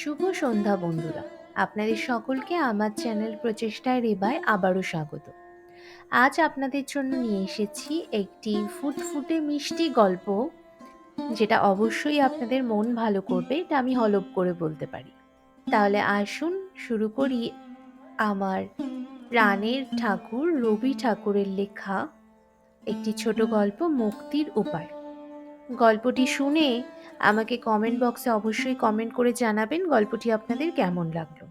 শুভ সন্ধ্যা বন্ধুরা, আপনাদের সকলকে আমার চ্যানেল প্রচেষ্টায় রেবায় আবারও স্বাগত। আজ আপনাদের জন্য নিয়ে এসেছি একটি ফুটফুটে মিষ্টি গল্প, যেটা অবশ্যই আপনাদের মন ভালো করবে, এটা আমি হলফ করে বলতে পারি। তাহলে আসুন শুরু করি আমার প্রাণের ঠাকুর রবি ঠাকুরের লেখা একটি ছোট গল্প, মুক্তির উপায়। গল্পটি শুনে আমাকে কমেন্ট বক্সে অবশ্যই কমেন্ট করে জানাবেন গল্পটি আপনাদের কেমন লাগলো।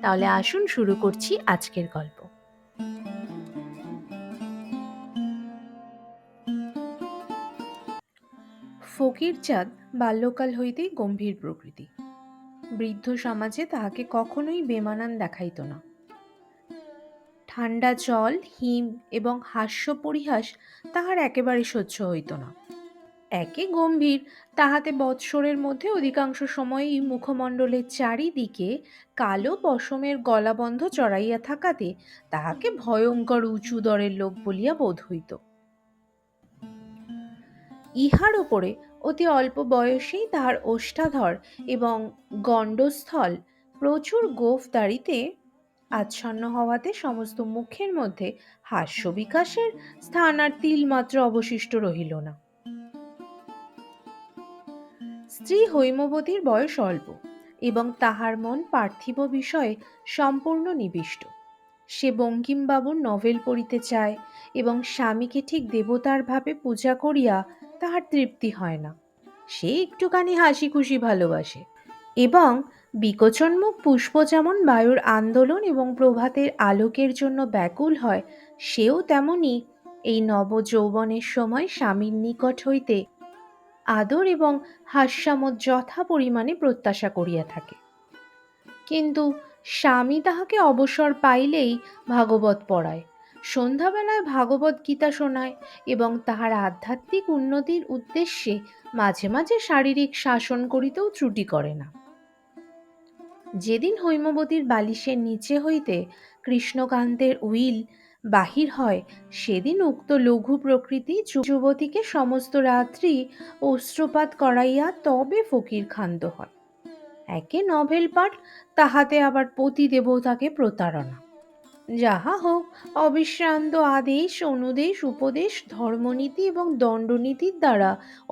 তাহলে আসুন শুরু করছি আজকের গল্প। ফকিরচাঁদ বাল্যকাল হইতেই গম্ভীর প্রকৃতি। বৃদ্ধ সমাজে তাহাকে কখনোই বেমানান দেখাইত না। ঠান্ডা জল, হিম এবং হাস্য পরিহাস তাহার একেবারে সহ্য হইত না। একে গম্ভীর, তাহাতে বৎসরের মধ্যে অধিকাংশ সময়ই মুখমণ্ডলের চারিদিকে কালো পশমের গলাবন্ধ চড়াইয়া থাকাতে তাহাকে ভয়ঙ্কর উঁচু দরের লোক বলিয়া বোধ হইত। ইহার উপরে অতি অল্প বয়সেই তাহার ওষ্ঠাধর এবং গণ্ডস্থল প্রচুর গোঁফ দাড়িতে আচ্ছন্ন হওয়াতে সমস্ত মুখের মধ্যে হাস্য বিকাশের স্থান আর তিলমাত্র অবশিষ্ট রহিল না। স্ত্রী হৈমবতীর বয়স অল্প এবং তাহার মন পার্থিব বিষয়ে সম্পূর্ণ নিবিষ্ট। সে বঙ্কিমবাবুর নভেল পড়িতে চায় এবং স্বামীকে ঠিক দেবতার ভাবে পূজা করিয়া তাহার তৃপ্তি হয় না। সে একটুখানি হাসি খুশি ভালোবাসে এবং বিকচন্মুখ পুষ্প যেমন বায়ুর আন্দোলন এবং প্রভাতের আলোকের জন্য ব্যাকুল হয়, সেও তেমনি এই নবযৌবনের সময় স্বামীর নিকট হইতে আদর এবং হাস্যামোদ যথা পরিমাণে প্রত্যাশা করিয়া থাকে। কিন্তু স্বামী তাহাকে অবসর পাইলেই ভাগবত পড়ায়, সন্ধ্যাবেলায় ভাগবত গীতা শোনায় এবং তাহার আধ্যাত্মিক উন্নতির উদ্দেশ্যে মাঝে মাঝে শারীরিক শাসন করিতেও ত্রুটি করে না। যেদিন হৈমবতীর বালিশের নিচে হইতে কৃষ্ণকান্তের উইল বাহির হয়, সেদিন উক্ত লঘু প্রকৃতি যুবতীকে সমস্ত রাত্রি অশ্রুপাত করাইয়া তবে ফকির ক্ষান্ত হয়। একে নভেল পাঠ, তাহাতে আবার পতি দেবতাকে প্রতারণা। যাহা হোক, অবিশ্রান্ত আদেশ, অনুদেশ, উপদেশ, ধর্মনীতি এবং দণ্ডনীতির দ্বারা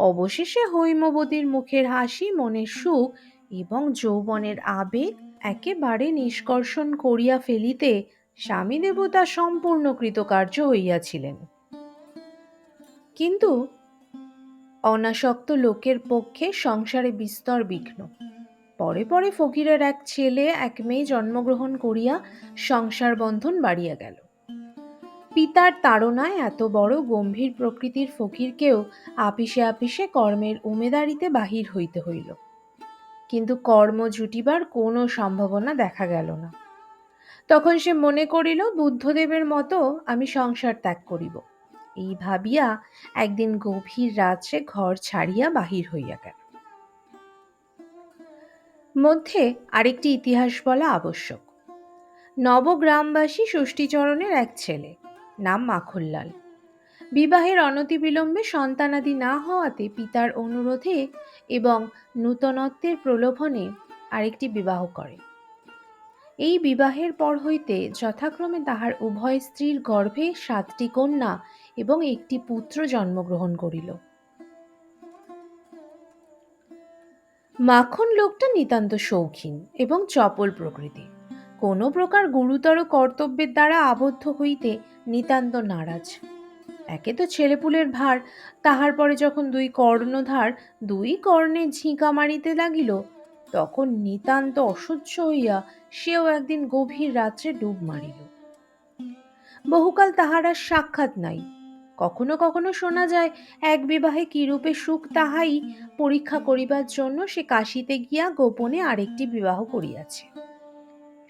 অবশেষে হৈমবতীর মুখের হাসি, মনের সুখ এবং যৌবনের আবেগ একেবারে নিষ্কর্ষণ করিয়া ফেলিতে স্বামী দেবতা সম্পূর্ণ কৃতকার্য হইয়াছিলেন। কিন্তু অনাসক্ত লোকের পক্ষে সংসারে বিস্তর বিঘ্ন। পরে পরে ফকিরের এক ছেলে এক মেয়ে জন্মগ্রহণ করিয়া সংসার বন্ধন বাড়িয়া গেল। পিতার তাড়নায় এত বড় গম্ভীর প্রকৃতির ফকিরকেও আপিসে আপিসে কর্মের উমেদারিতে বাহির হইতে হইল। কিন্তু কর্ম জুটিবার কোনো সম্ভাবনা দেখা গেল না। তখন সে মনে করিল, বুদ্ধদেবের মতো আমি সংসার ত্যাগ করিব। এই ভাবিয়া একদিন গভীর রাত্রে ঘর ছাড়িয়া বাহির হইয়া গেল। মধ্যে আরেকটি ইতিহাস বলা আবশ্যক। নবগ্রামবাসী ষষ্ঠীচরণের এক ছেলে, নাম মাখনলাল। বিবাহের অনতিবিলম্বে সন্তানাদি না হওয়াতে পিতার অনুরোধে এবং নূতনত্বের প্রলোভনে আরেকটি বিবাহ করে। এই বিবাহের পর হইতে যথাক্রমে তাহার উভয় স্ত্রীর গর্ভে 7টি কন্যা এবং একটি পুত্র জন্মগ্রহণ করিল। মাখন লোকটা নিতান্ত শৌখিন এবং চপল প্রকৃতি। কোনো প্রকার গুরুতর কর্তব্যের দ্বারা আবদ্ধ হইতে নিতান্ত নারাজ। একে তো ছেলেপুলের ভার, তাহার পরে যখন 2 কর্ণধার 2 কর্ণে ঝিঁকা মারিতে লাগিল, তখন নিতান্ত অসহ্য হইয়া সেও একদিন গভীর রাত্রে ডুব মারিল। বহুকাল তাহার আর সাক্ষাৎ নাই। কখনো কখনো শোনা যায়, এক বিবাহে কিরূপে সুখ তাহাই পরীক্ষা করিবার জন্য সে কাশীতে গিয়া গোপনে আরেকটি বিবাহ করিয়াছে।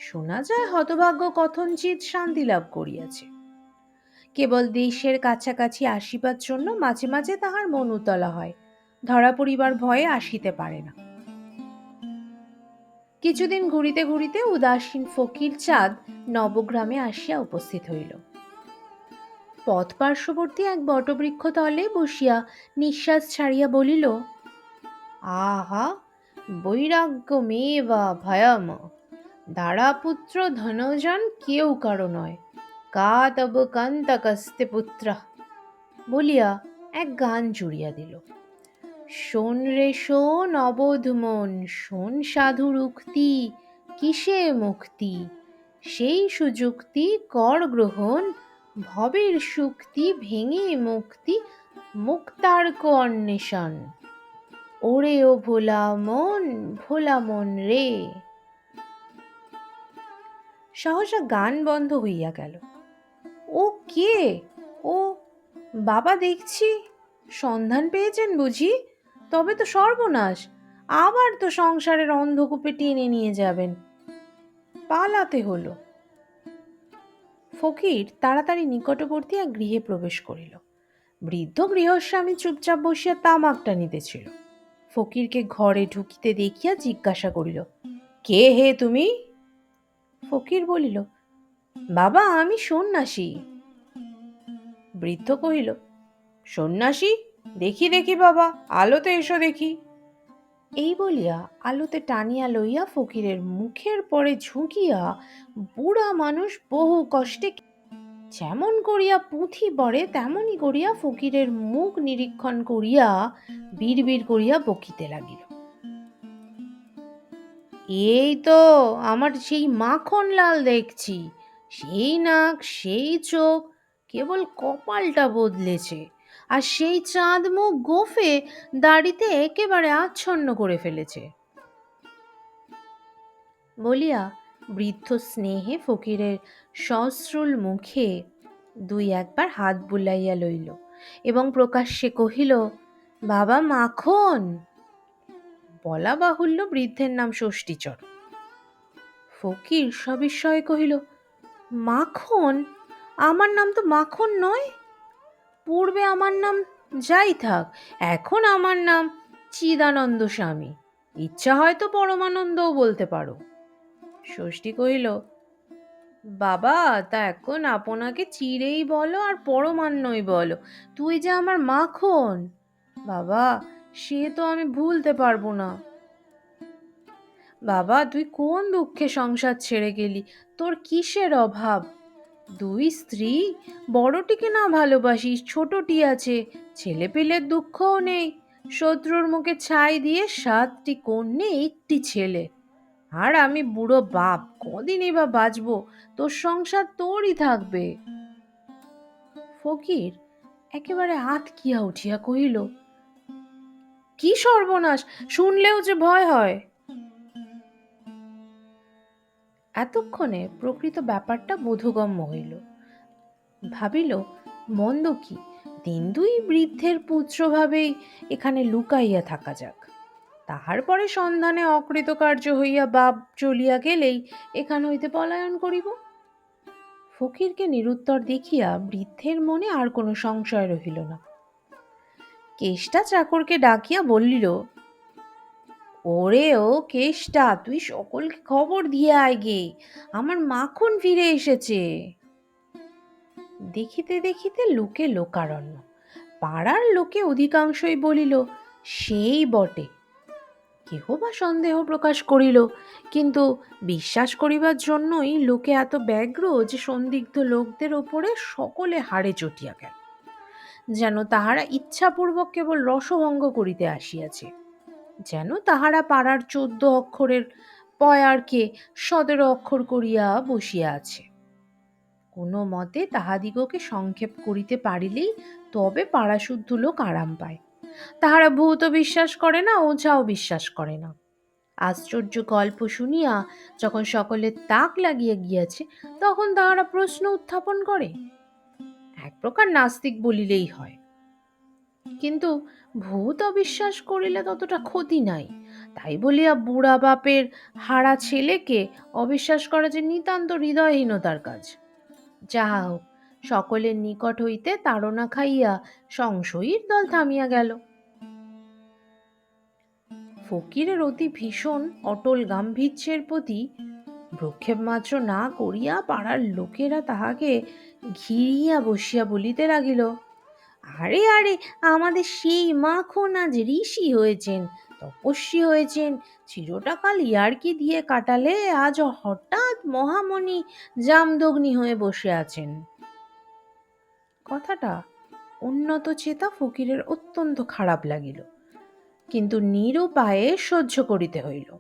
শোনা যায় হতভাগ্য কথঞ্চিৎ শান্তি লাভ করিয়াছে। কেবল দেশের কাছাকাছি আসিবার জন্য মাঝে মাঝে তাহার মন উতলা হয়, ধরা পড়িবার ভয়ে আসিতে পারে না। কিছুদিন ঘুরিতে ঘুরিতে উদাসীন ফকির চাঁদ নবগ্রামে আসিয়া উপস্থিত হইল। পথ পার্শ্ববর্তী এক বটবৃক্ষ তলে বসিয়া নিঃশ্বাস ছাড়িয়া বলিল, আহা, বৈরাগ্যমেবা ভয়ম, দারাপুত্র ধনজন কেউ কারো নয়, কা তব কান্তকস্তে পুত্র, বলিয়া এক গান জুড়িয়া দিল। শোন রে শোন অবোধ মন, শোন সাধুর উক্তি, কিসে মুক্তি, সেই সুযুক্তি কর গ্রহণ, ভবের শুক্তি ভেঙে মুক্তি, মুক্তার্ক অন্বেষণ, ওরে ও ভোলা মন রে। সহসা গান বন্ধ হইয়া গেল। ও কে? ও বাবা দেখছি, সন্ধান পেয়েছেন বুঝি? তবে তো সর্বনাশ, আবার তো সংসারের অন্ধকূপে টেনে নিয়ে যাবেন। পালাতে হলো। ফকির তাড়াতাড়ি নিকটবর্তী এক গৃহে প্রবেশ করিল। বৃদ্ধ গৃহস্বামী চুপচাপ বসিয়া তামাক টানিতেছিল। ফকিরকে ঘরে ঢুকিতে দেখিয়া জিজ্ঞাসা করিল, কে হে তুমি? ফকির বলিল, বাবা আমি সন্ন্যাসী। বৃদ্ধ কহিল, সন্ন্যাসী? দেখি দেখি বাবা, আলোতে এসো দেখি। এই বলিয়া আলোতে টানিয়া লইয়া ফকিরের মুখের পরে ঝুঁকিয়া বুড়া মানুষ বহু কষ্টে যেমন করিয়া পুঁথি পড়ে তেমনি করিয়া ফকিরের মুখ নিরীক্ষণ করিয়া বিড়বিড় করিয়া বকিতে লাগিল। এই তো আমার সেই মাখন লাল দেখছি, সেই নাক সেই চোখ, কেবল কপালটা বদলেছে, আর সেই চাঁদ মুখ গোফে দাড়িতে একেবারে আচ্ছন্ন করে ফেলেছে। বলিয়া বৃদ্ধ স্নেহে ফকিরের সশ্রুল মুখে দুই একবার হাত বুলাইয়া লইল এবং প্রকাশ্যে কহিল, বাবা মাখন। বলা বাহুল্য বৃদ্ধের নাম ষষ্ঠীচর। ফকির সবিস্ময়ে কহিল, মাখন? আমার নাম তো মাখন নয়। পূর্বে আমার নাম যাই থাক, এখন আমার নাম চিদানন্দ স্বামী। ইচ্ছা হয়তো পরমানন্দও বলতে পারো। ষষ্ঠী কহিল, বাবা তা এখন আপনাকে চিরেই বলো আর পরমান্নই বলো, তুই যে আমার মাখন। বাবা সে তো আমি ভুলতে পারবো না। বাবা তুই কোন দুঃখে সংসার ছেড়ে গেলি, তোর কিসের অভাব? দুই স্ত্রী, বড়টিকে না ভালোবাসিস, ছোটটি আছে, ছেলে পিলের দুঃখও নেই, শত্রুর মুখে ছাই দিয়ে 7টি কন্যে একটি ছেলে, আর আমি বুড়ো বাপ, কদিনই বা বাঁচবো, তোর সংসার তোরই থাকবে। ফকির একেবারে আতকিয়া উঠিয়া কহিল, কি সর্বনাশ, শুনলেও যে ভয় হয়। এতক্ষণে প্রকৃত ব্যাপারটা বোধগম্য হইল। ভাবিল, মন্দ কি, দিন দুই বৃদ্ধের পুত্রভাবেই এখানে লুকাইয়া থাকা যাক, তাহার পরে সন্ধানে অকৃতকার্য হইয়া বাপ চলিয়া গেলেই এখান হইতে পলায়ন করিব। ফকিরকে নিরুত্তর দেখিয়া বৃদ্ধের মনে আর কোনো সংশয় রহিল না। কেষ্টা চাকরকে ডাকিয়া বলিল, ওরে ও কেষ্টা, তুই সকলকে খবর দিয়ে আয় গে, আমার মাখন ফিরে এসেছে। দেখিতে দেখিতে লোকে লোকারণ্য। পাড়ার লোকে অধিকাংশই বলিল, সেই বটে। কেহ বা সন্দেহ প্রকাশ করিল, কিন্তু বিশ্বাস করিবার জন্যই লোকে এত ব্যগ্র যে সন্দিগ্ধ লোকদের ওপরে সকলে হাড়ে চটিয়া গেল, যেন তাহারা ইচ্ছাপূর্বক কেবল রসভঙ্গ করিতে আসিয়াছে, যেন তাহারা পাড়ার 14 অক্ষরের পয়ারকে 17 অক্ষর করিয়া বসিয়া আছে। কোনো মতে তাহাদিগকে সংক্ষেপ করিতে পারিলেই তবে পাড়াশুদ্ধ লোক আরাম পায়। তাহারা ভূত বিশ্বাস করে না, ওঝাও বিশ্বাস করে না। আশ্চর্য গল্প শুনিয়া যখন সকলের তাক লাগিয়া গিয়াছে, তখন তাহারা প্রশ্ন উত্থাপন করে। এক প্রকার নাস্তিক বলিলেই হয়। কিন্তু ভূত অবিশ্বাস করিলে ততটা ক্ষতি নাই, তাই বলিয়া বুড়া বাপের হারা ছেলেকে অবিশ্বাস করা যে নিতান্ত হৃদয়হীনতার কাজ। যাহা হোক, সকলের নিকট হইতে তাড়না খাইয়া সংশয়ীর দল থামিয়া গেল। ফকিরের অতি ভীষণ অটল গাম্ভীর্যের প্রতি ভ্রুক্ষেপ মাত্র না করিয়া পাড়ার লোকেরা তাহাকে ঘিরিয়া বসিয়া বলিতে লাগিল, আরে আরে, আমাদের সেই মাখন আজ ঋষি হয়েছেন, তপস্বী হয়েছেন। চিরটাকাল ইয়ার্কি দিয়ে কাটালে আজ হঠাৎ মহামণি জামদগ্নি হয়ে বসে আছেন। কথাটা উন্নত চেতা ফকিরের অত্যন্ত খারাপ লাগিল, কিন্তু নিরুপায়ে সহ্য করিতে হইল।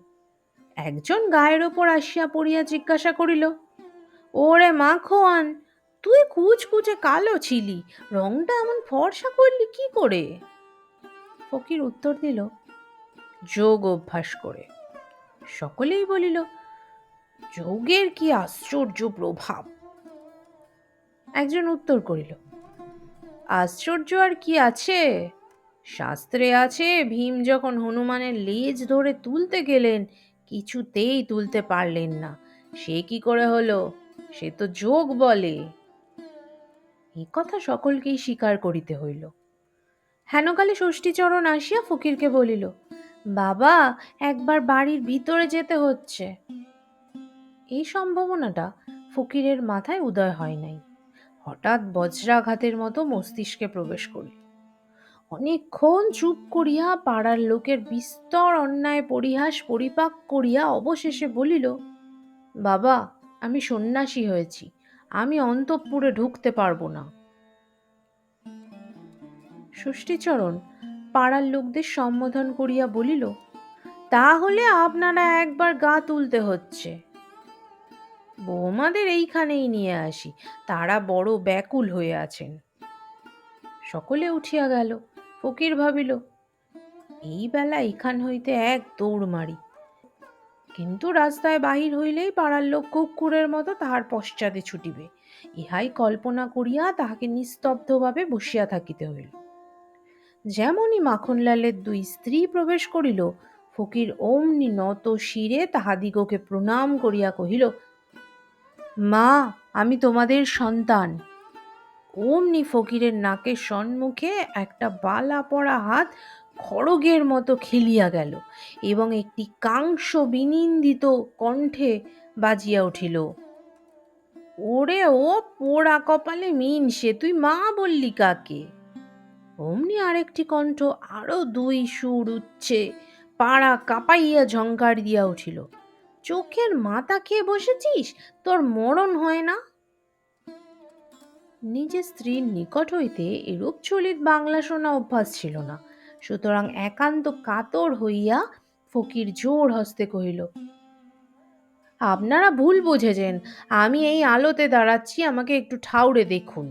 একজন গায়ের ওপর আসিয়া পড়িয়া জিজ্ঞাসা করিল, ওরে মাখন, তুই কুচকুচে কালো ছিলি, রংটা এমন ফর্সা করলি কি করে? ফকির উত্তর দিল, যোগ অভ্যাস করে। সকলেই বলিল, যোগের কি আশ্চর্য প্রভাব। একজন উত্তর করিল, আশ্চর্য আর কি আছে? শাস্ত্রে আছে, ভীম যখন হনুমানের লেজ ধরে তুলতে গেলেন, কিছুতেই তুলতে পারলেন না। সে কি করে হলো? সে তো যোগ বলে। এই কথা সকলকেই স্বীকার করিতে হইল। হেনকালে ষষ্ঠীচরণ আসিয়া ফকিরকে বলিল, বাবা, একবার বাড়ির ভিতরে যেতে হচ্ছে। এই সম্ভাবনাটা ফকিরের মাথায় উদয় হয় নাই। হঠাৎ বজ্রাঘাতের মতো মস্তিষ্কে প্রবেশ করিল। অনেকক্ষণ চুপ করিয়া পাড়ার লোকের বিস্তর অন্যায় পরিহাস পরিপাক করিয়া অবশেষে বলিল, বাবা, আমি সন্ন্যাসী হয়েছি, আমি অন্তঃপুরে ঢুকতে পারবো না। ষষ্ঠীচরণ পাড়ার লোকদের সম্বোধন করিয়া বলিল, তাহলে আপনারা একবার গা তুলতে হচ্ছে। বৌমাদের এইখানেই নিয়ে আসি, তারা বড় ব্যাকুল হয়ে আছেন। সকলে উঠিয়া গেল। ফকির ভাবিল, এই বেলা এখান হইতে এক দৌড় মারি। কিন্তু রাস্তায় বাহির হইলেই পাড়ার লোক কুকুরের মতো তাহার পশ্চাতে ছুটিবে। ইহাই কল্পনা করিয়া তাহাকে নিস্তব্ধভাবে বসিয়া থাকিতে হইল। যেমনই মাখনলালের দুই স্ত্রী প্রবেশ করিল, ফকির অমনি নত শিরে তাহাদিগকে প্রণাম করিয়া কহিল, মা, আমি তোমাদের সন্তান। অমনি ফকিরের নাকের সম্মুখে একটা বালা পড়া হাত খড়গের মতো খেলিয়া গেল এবং একটি কাংস বিনিন্দিত কণ্ঠে বাজিয়া উঠিল, ওরে ও পোড়া কপালে মিন, সে তুই মা বললি কাকে? অমনি আরেকটি কণ্ঠ আরো দুই সুর উচ্চে পাড়া কাঁপাইয়া ঝংকার দিয়া উঠিল, চোখের মাথা খেয়ে বসেছিস, তোর মরণ হয় না? নিজের স্ত্রীর নিকট হইতে এরূপ চলিত বাংলা শোনা অভ্যাস ছিল না। সুতরাং একান্ত কাতর হইয়া ফকির জোর হস্তে কহিল, আপনারা ভুল বুঝেছেন, আমি এই আলোতে দাঁড়াচ্ছি, আমাকে একটু ঠাউরে দেখুন।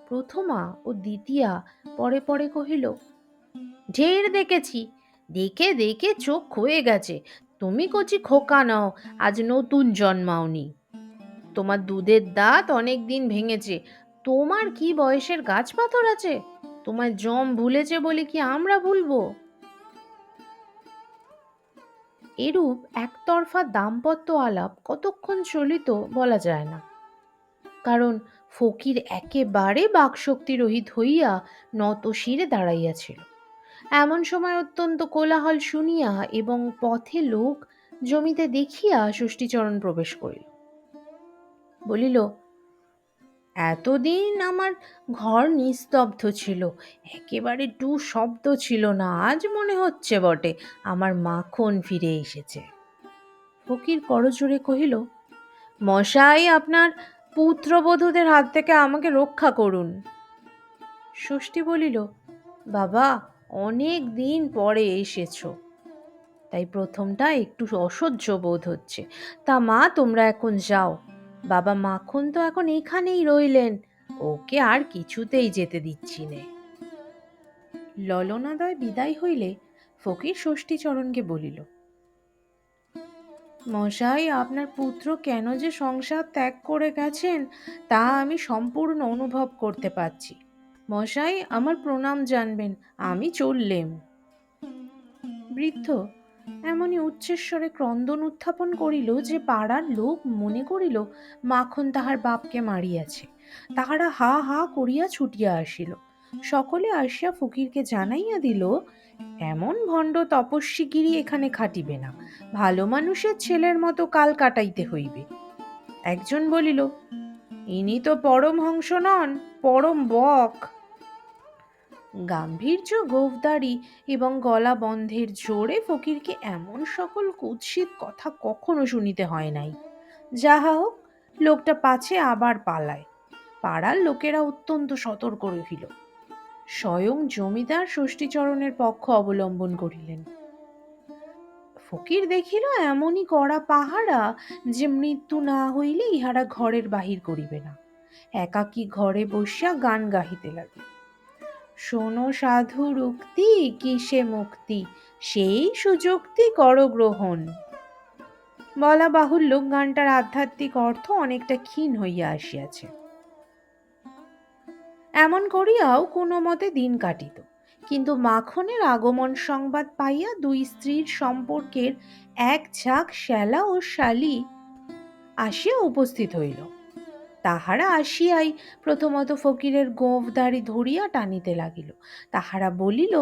প্রথমা ও দ্বিতীয়া পরে পরে কহিল, ঢের দেখেছি, দেখে দেখে চোখ ক্ষয়ে গেছে। তুমি কচি খোকা নাও, আজ নতুন জন্মাওনি। তোমার দুধের দাঁত অনেক দিন ভেঙেছে। তোমার কি বয়সের গাছ পাথর আছে? তোমায় জম ভুলেছে বলে কি আমরা ভুলবো? এরূপ একতরফা দাম্পত্য আলাপ কতক্ষণ চলিত বলা যায় না, কারণ ফকির একেবারে বাকশক্তি রহিত হইয়া নত শিরে দাঁড়াইয়াছিল। এমন সময় অত্যন্ত কোলাহল শুনিয়া এবং পথে লোক জমিতে দেখিয়া ষষ্ঠীচরণ প্রবেশ করিল। বলিল, এতদিন আমার ঘর নিস্তব্ধ ছিল, একেবারে টু শব্দ ছিল না, আজ মনে হচ্ছে বটে আমার মাখন ফিরে এসেছে। ফকির করজোড়ে কহিল, মশাই, আপনার পুত্রবধূদের হাত থেকে আমাকে রক্ষা করুন। ষষ্ঠী বলিল, বাবা, অনেক দিন পরে এসেছো, তাই প্রথমটা একটু অসহ্য বোধ হচ্ছে। তা মা, তোমরা এখন যাও, বাবা মাখন তো এখন এখানেই রইলেন, ওকে আর কিছুতেই যেতে দিচ্ছি নে। ললনাদয় বিদায় হইলে ফকির ষষ্ঠীচরণকে বলিল, মশাই, আপনার পুত্র কেন যে সংসার ত্যাগ করে গেছেন তা আমি সম্পূর্ণ অনুভব করতে পারছি। মশাই, আমার প্রণাম জানবেন, আমি চললেম। বৃদ্ধ এমনই উচ্চস্বরে ক্রন্দন উত্থাপন করিল যে পাড়ার লোক মনে করিল মাখন তাহার বাপকে মারিয়াছে। তাহারা হা হা করিয়া ছুটিয়া আসিল। সকলে আসিয়া ফকিরকে জানাইয়া দিল, এমন ভণ্ড তপস্বীগিরি এখানে খাটিবে না, ভালো মানুষের ছেলের মতো কাল কাটাইতে হইবে। একজন বলিল, ইনি তো পরমহংস নন, পরম বক। গাম্ভীর্য, গোঁফদাড়ি এবং গলা বন্ধের জোরে ফকিরকে এমন সকল কুৎসিত কথা কখনো শুনিতে হয় নাই। যাহা হোক, লোকটা পাছে আবার পালায়। পাড়ার লোকেরা অত্যন্ত সতর্ক রহিল। স্বয়ং জমিদার ষষ্ঠীচরণের পক্ষ অবলম্বন করিলেন। ফকির দেখিল এমনই কড়া পাহারা যে মৃত্যু না হইলে ইহারা ঘরের বাহির করিবে না। একাকী ঘরে বসিয়া গান গাহিতে লাগিল। শোনো সাধুর উক্তি, কিসে মুক্তি, সেই সুযুক্তি কর গ্রহণ। বলা বাহুল্য, গানটার আধ্যাত্মিক অর্থ অনেকটা ক্ষীণ হইয়া আসিয়াছে। এমন করিয়াও কোনো মতে দিন কাটিত। কিন্তু মাখনের আগমন সংবাদ পাইয়া দুই স্ত্রীর সম্পর্কের এক ঝাঁক শ্যালা ও শালি আসিয়া উপস্থিত হইল। তাহারা আসিয়াই প্রথমত ফকিরের গোঁফদাড়ি ধরিয়া টানিতে লাগিল। তাহারা বলিল,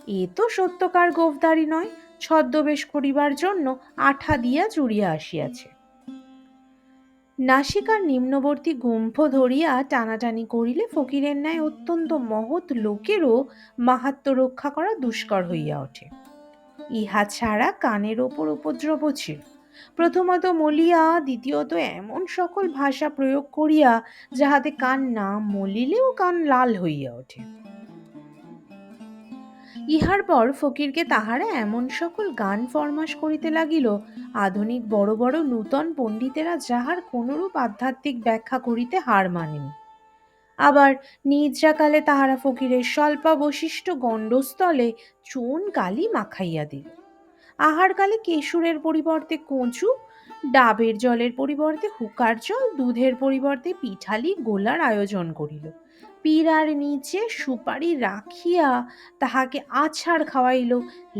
এ তো সত্যকার গোঁফদাড়ি নয়, ছদ্মবেশ করিবার জন্য আঠা দিয়া জুড়িয়া আসিয়াছে। নাসিকার নিম্নবর্তী গুম্ফ ধরিয়া টানাটানি করিলে ফকিরের ন্যায় অত্যন্ত মহৎ লোকেরও মাহাত্ম্য রক্ষা করা দুষ্কর হইয়া ওঠে। ইহা ছাড়া কানের ওপর উপদ্রব ছিল। প্রথমত মলিয়া, দ্বিতীয়ত এমন সকল ভাষা প্রয়োগ করিয়া যাহাতে কান না মলিলেও কান লাল হইয়া ওঠে। ইহার পর ফকিরকে তাহারা এমন সকল গান ফরমাস করিতে লাগিল, আধুনিক বড় বড় নূতন পণ্ডিতেরা যাহার কোনরূপ আধ্যাত্মিক ব্যাখ্যা করিতে হার মানেন। আবার নিদ্রাকালে তাহারা ফকিরের স্বল্পাবশিষ্ট গণ্ডস্থলে চুন কালি মাখাইয়া দিল। আহারকালে কেশরের পরিবর্তে কচু, ডাবের জলের পরিবর্তে হুকার জল, দুধের পরিবর্তে পিঠালি গোলার আয়োজন করিল। পীড়ার নিচে সুপারি রাখিয়া তাহাকে আছাড় খাওয়াইল,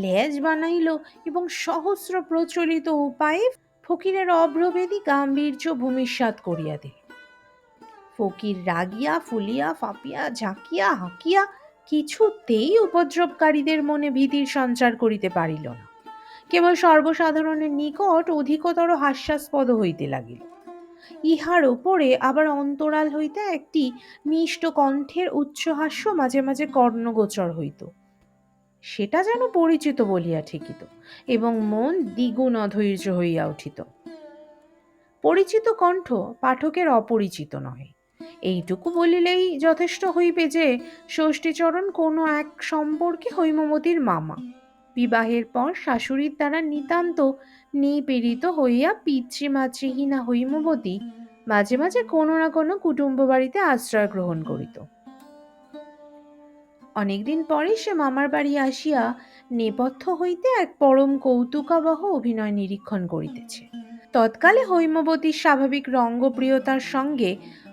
লেজ বানাইল এবং সহস্র প্রচলিত উপায়ে ফকিরের অভ্রভেদী গাম্ভীর্য ভূমিসাৎ করিয়া দিল। ফকির রাগিয়া ফুলিয়া ফাঁপিয়া ঝাঁকিয়া হাঁকিয়া কিছুতেই উপদ্রবকারীদের মনে ভীতির সঞ্চার করিতে পারিল না, কেবল সর্বসাধারণের নিকট অধিকতর হাস্যাস্পদ হইতে লাগিল। ইহার ওপরে আবার অন্তরাল হইতে একটি মিষ্ট কণ্ঠের উচ্চহাস্য মাঝে মাঝে কর্ণগোচর হইত। সেটা যেন পরিচিত বলিয়া ঠেকিত এবং মন দ্বিগুণ অধৈর্য হইয়া উঠিত। পরিচিত কণ্ঠ পাঠকের অপরিচিত নহে, এইটুকু বলিলেই যথেষ্ট হইবে যে ষষ্ঠীচরণ কোনো এক সম্পর্কে হৈমবতীর মামা। বিবাহের পর শাশুড়ির দ্বারা নিতান্ত নিপীড়িত হইয়া পিতৃমাতৃহীনা হৈমবতী মাঝে মাঝে কোনো না কোনো কুটুম্ব বাড়িতে আশ্রয় গ্রহণ করিত। অনেকদিন পরে সে মামার বাড়ি আসিয়া নেপথ্য হইতে এক পরম কৌতুকাবহ অভিনয় নিরীক্ষণ করিতেছে। তৎকালে হৈমবতীর স্বাভাবিক রঙ্গপ্রিয়তার সঙ্গে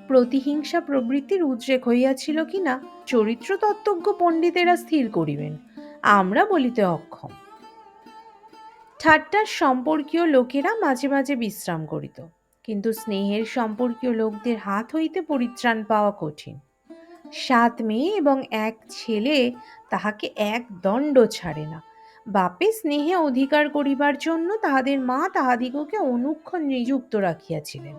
প্রতিহিংসা প্রবৃত্তির উদ্রেক হইয়াছিল কিনা চরিত্রতত্ত্বজ্ঞ পণ্ডিতেরা স্থির করিবেন, আমরা বলিতে অক্ষম। ঠাট্টার সম্পর্কীয় লোকেরা মাঝে মাঝে বিশ্রাম করিত, কিন্তু স্নেহের সম্পর্কীয় লোকদের হাত হইতে পরিত্রাণ পাওয়া কঠিন। 7 মেয়ে এবং এক ছেলে তাহাকে এক দণ্ড ছাড়ে না। বাপে স্নেহে অধিকার করিবার জন্য তাহাদের মা তাহাদিগকে অনুক্ষণ নিযুক্ত রাখিয়াছিলেন।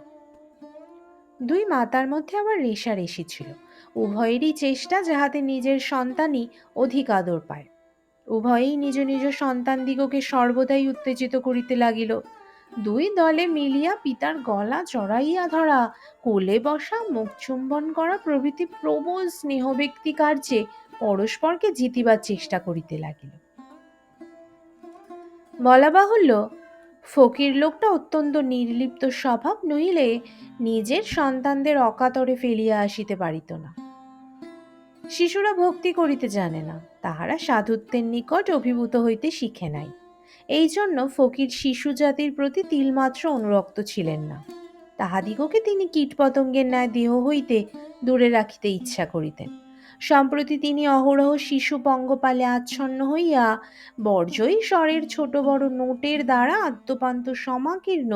দুই মাতার মধ্যে আবার রেষারেষি ছিল। উভয়েরই চেষ্টা যাহাতে নিজের সন্তানই অধিক আদর পায়। উভয়েই নিজ নিজ সন্তানদিগকে সর্বদাই উত্তেজিত করিতে লাগিল। দুই দলে মিলিয়া পিতার গলা জড়াইয়া ধরা, কোলে বসা, মুখ চুম্বন করা প্রভৃতি প্রবল স্নেহব্যক্তি কার্যে পরস্পরকে জিতিবার চেষ্টা করিতে লাগিল। বলা বাহুল্য, ফকির লোকটা অত্যন্ত নির্লিপ্ত স্বভাব নইলে নিজের সন্তানদের অকাতরে ফেলিয়া আসিতে পারিত না। শিশুরা ভক্তি করিতে জানে না, তাহারা সাধুত্বের নিকট অভিভূত হইতে শিখে নাই। এই জন্য ফকির শিশু জাতির প্রতি তিলমাত্র অনুরক্ত ছিলেন না। তাহাদিগকে তিনি কীটপতঙ্গের ন্যায় দেহ হইতে দূরে রাখিতে ইচ্ছা করিতেন। সম্প্রতি তিনি অহরহ শিশু পঙ্গপালে আচ্ছন্ন হইয়া বর্জয়ী স্বরের ছোট বড় নোটের দ্বারা আদ্যপান্ত সমাকীর্ণ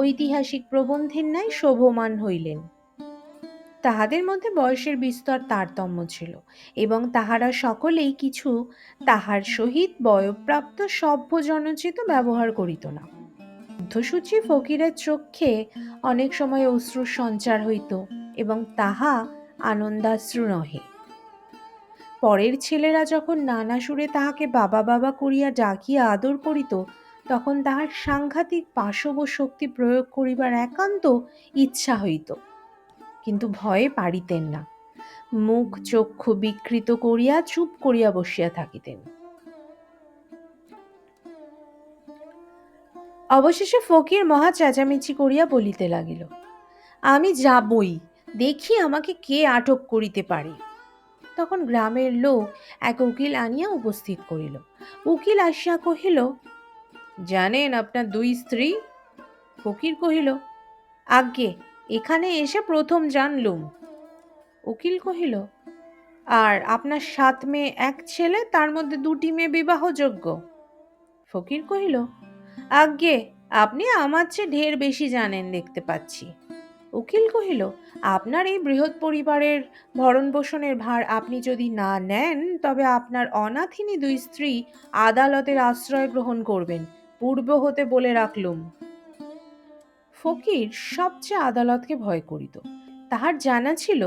ঐতিহাসিক প্রবন্ধের ন্যায় শোভমান হইলেন। তাহাদের মধ্যে বয়সের বিস্তর তারতম্য ছিল এবং তাহারা সকলেই কিছু তাহার সহিত বয়ঃপ্রাপ্ত সভ্য জনচিত ব্যবহার করিত না। বুদ্ধসূচি ফকিরের চক্ষে অনেক সময় অশ্রুর সঞ্চার হইত এবং তাহা আনন্দাশ্রু নহে। পরের ছেলেরা যখন নানা সুরে তাহাকে বাবা বাবা করিয়া ডাকিয়া আদর করিত, তখন তাহার সাংঘাতিক পাশব শক্তি প্রয়োগ করিবার একান্ত ইচ্ছা হইত, কিন্তু ভয়ে পারিতেন না। মুখ চক্ষু বিকৃত করিয়া চুপ করিয়া বসিয়া থাকিতেন। অবশেষে ফকির মহা চেঁচামেচি করিয়া বলিতে লাগিল, আমি যাবই, দেখি আমাকে কে আটক করিতে পারে। তখন গ্রামের লোক এক উকিল আনিয়া উপস্থিত করিল। উকিল আসিয়া কহিল, জানেন আপনার দুই স্ত্রী? ফকির কহিল, আজ্ঞে, এখানে এসে প্রথম জানলুম। উকিল কহিল, আর আপনার 7 মেয়ে 1 ছেলে, তার মধ্যে 2টি মেয়ে বিবাহযোগ্য? ফকির কহিল, আজ্ঞে, আপনি আমার চেয়ে ঢের বেশি জানেন দেখতে পাচ্ছি। উকিল কহিল, আপনার এই বৃহৎ পরিবারের ভরণ পোষণের ভার আপনি যদি না নেন, তবে আপনার অনাথিনী 2 স্ত্রী আদালতের আশ্রয় গ্রহণ করবেন, পূর্ব হতে বলে রাখলুম। ফকির সবচেয়ে আদালতকে ভয় করিত। তাহার জানা ছিল,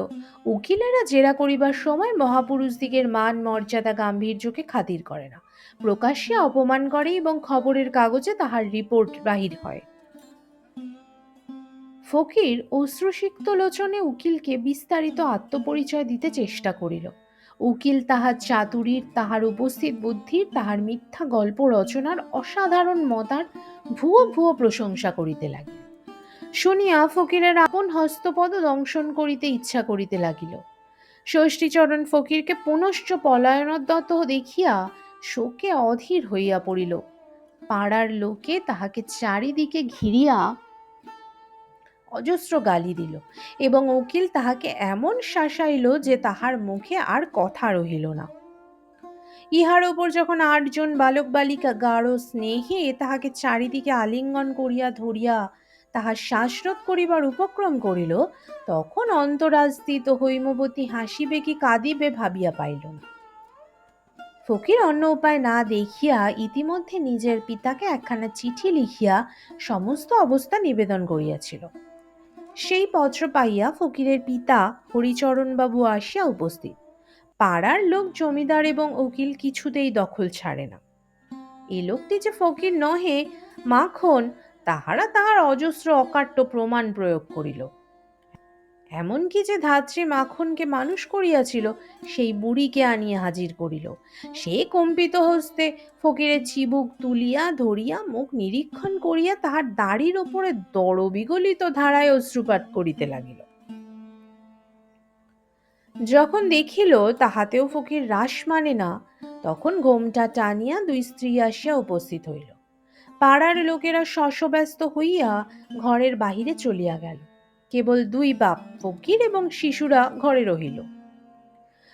উকিলেরা জেরা করিবার সময় মহাপুরুষদিগের মান মর্যাদা গাম্ভীর্যকে খাতির করে না, প্রকাশ্যে অপমান করে এবং খবরের কাগজে তাহার রিপোর্ট বাহির হয়। ফকির অশ্রুসিক্ত লোচনে উকিলকে বিস্তারিত আত্মপরিচয় দিতে চেষ্টা করিল। উকিল তাহার চাতুরীর, তাহার উপস্থিত বুদ্ধির, তাহার মিথ্যা গল্প রচনার অসাধারণ মতার ভুয়ো ভুয়ো প্রশংসা করিতে লাগিল। শুনিয়া ফকিরের আপন হস্তপদ দংশন করিতে ইচ্ছা করিতে লাগিল। ষষ্ঠীচরণ ফকিরকে পুনশ্চ পলায়নোদ্যত দেখিয়া শোকে অধীর হইয়া পড়িল। পাড়ার লোকে তাহাকে চারিদিকে ঘিরিয়া অজস্র গালি দিল এবং উকিল তাহাকে এমন শাসাইল যে তাহার মুখে আর কথা রহিল না। ইহার উপর যখন 8 জন বালক বালিকা গাঢ় স্নেহে তাহাকে চারিদিকে আলিঙ্গন করিয়া ধরিয়া তাহার শ্বাসরোধ করিবার উপক্রম করিল, তখন অন্তরাস্থিত হৈমবতী হাসিবে কি কাঁদিবে ভাবিয়া পাইল না। ফকির অন্য উপায় না দেখিয়া ইতিমধ্যে নিজের পিতাকে একখানা চিঠি লিখিয়া সমস্ত অবস্থা নিবেদন করিয়াছিল। সেই পত্র পাইয়া ফকিরের পিতা হরিচরণ বাবু আসিয়া উপস্থিত। পাড়ার লোক জমিদার এবং উকিল কিছুতেই দখল ছাড়ে না। এ লোকটি যে ফকির নহে, মাখন, তাহারা তাহার অজস্র অকাট্য প্রমাণ প্রয়োগ করিল। এমনকি যে ধাত্রী মাখনকে মানুষ করিয়াছিল, সেই বুড়িকে আনিয়া হাজির করিল। সে কম্পিত হস্তে ফকিরের চিবুক তুলিয়া ধরিয়া মুখ নিরীক্ষণ করিয়া তাহার দাড়ির ওপরে দড়বিগলিত ধারায় অশ্রুপাত করিতে লাগিল। যখন দেখিল তাহাতেও ফকির রাস মানে না, তখন ঘোমটা টানিয়া 2 স্ত্রী আসিয়া উপস্থিত হইল। পাড়ার লোকেরা শশব্যস্ত হইয়া ঘরের বাহিরে চলিয়া গেল। কেবল 2 বাপ, ফকির এবং শিশুরা ঘরে রহিল।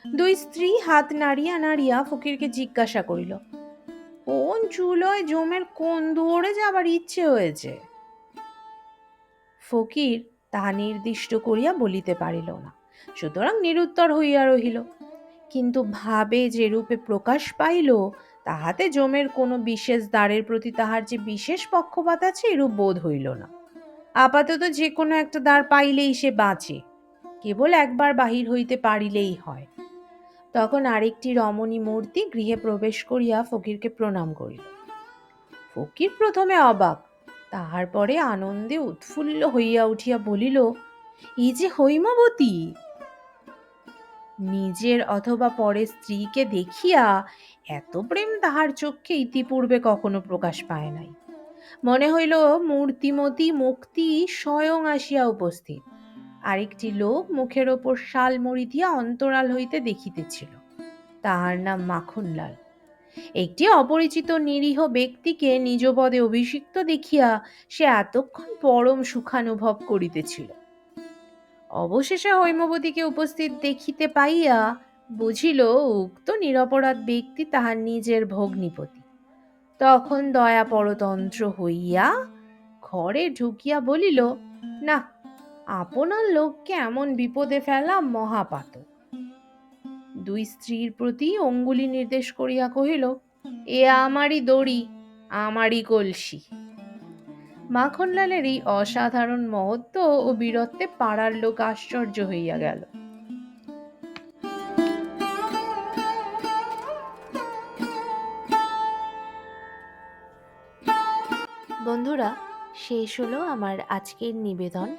2 স্ত্রী হাত নাড়িয়া নাড়িয়া ফকিরকে জিজ্ঞাসা করিল, কোন চুলোয় জমের কোন দুয়ারে যাবার ইচ্ছে হয়েছে? ফকির তাহা নির্দিষ্ট করিয়া বলিতে পারিল না, সুতরাং নিরুত্তর হইয়া রহিল। কিন্তু ভাবে যে রূপে প্রকাশ পাইল, তাহাতে জমের কোনো বিশেষ দ্বারের প্রতি তাহার যে বিশেষ পক্ষপাত আছে এরূপ বোধ হইল না। আপাতত যে কোনো একটা দ্বার পাইলেই সে বাঁচে, কেবল একবার বাহির হইতে পারিলেই হয়। তখন আরেকটি রমণী মূর্তি গৃহে প্রবেশ করিয়া ফকিরকে প্রণাম করিল। ফকির প্রথমে অবাক, তাহার পরে আনন্দে উৎফুল্ল হইয়া উঠিয়া বলিল, এই যে হৈমবতী! নিজের অথবা পরের স্ত্রীকে দেখিয়া এত প্রেম তাহার চক্ষে ইতিপূর্বে কখনো প্রকাশ পায় নাই। মনে হইল মূর্তিমতী মুক্তি স্বয়ং আসিয়া উপস্থিত। আরেকটি লোক মুখের ওপর শালমড়ি দিয়া অন্তরাল হইতে দেখিতেছিল। তাহার নাম মাখনলাল। একটি অপরিচিত নিরীহ ব্যক্তিকে নিজ পদে অভিষিক্ত দেখিয়া সে এতক্ষণ পরম সুখানুভব করিতেছিল। অবশেষে হৈমবতীকে উপস্থিত দেখিতে পাইয়া বুঝিল উক্ত নিরপরাধ ব্যক্তি তাহার নিজের ভগ্নিপতি। তখন দয়া পরতন্ত্র হইয়া ঘরে ঢুকিয়া বলিল, না, আপনার লোককে এমন বিপদে ফেলা মহাপাতক। 2 স্ত্রীর প্রতি অঙ্গুলি নির্দেশ করিয়া কহিল, এ আমারই দড়ি, আমারই কলসি। মাখনলালের এই অসাধারণ মহত্ব ও বীরত্বে পাড়ার লোক আশ্চর্য হইয়া গেল। বন্ধুরা, শেষ হলো আমার আজকের নিবেদন,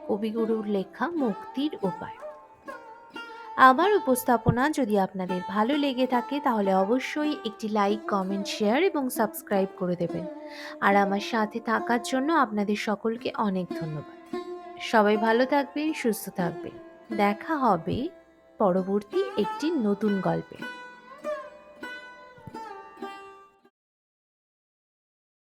কবিগুরুর লেখা মুক্তির উপায়। আমার উপস্থাপনা যদি আপনাদের ভালো লেগে থাকে তাহলে অবশ্যই একটি লাইক, কমেন্ট, শেয়ার এবং সাবস্ক্রাইব করে দেবেন। আর আমার সাথে থাকার জন্য আপনাদের সকলকে অনেক ধন্যবাদ। সবাই ভালো থাকবেন, সুস্থ থাকবেন। দেখা হবে পরবর্তী একটি নতুন গল্পে।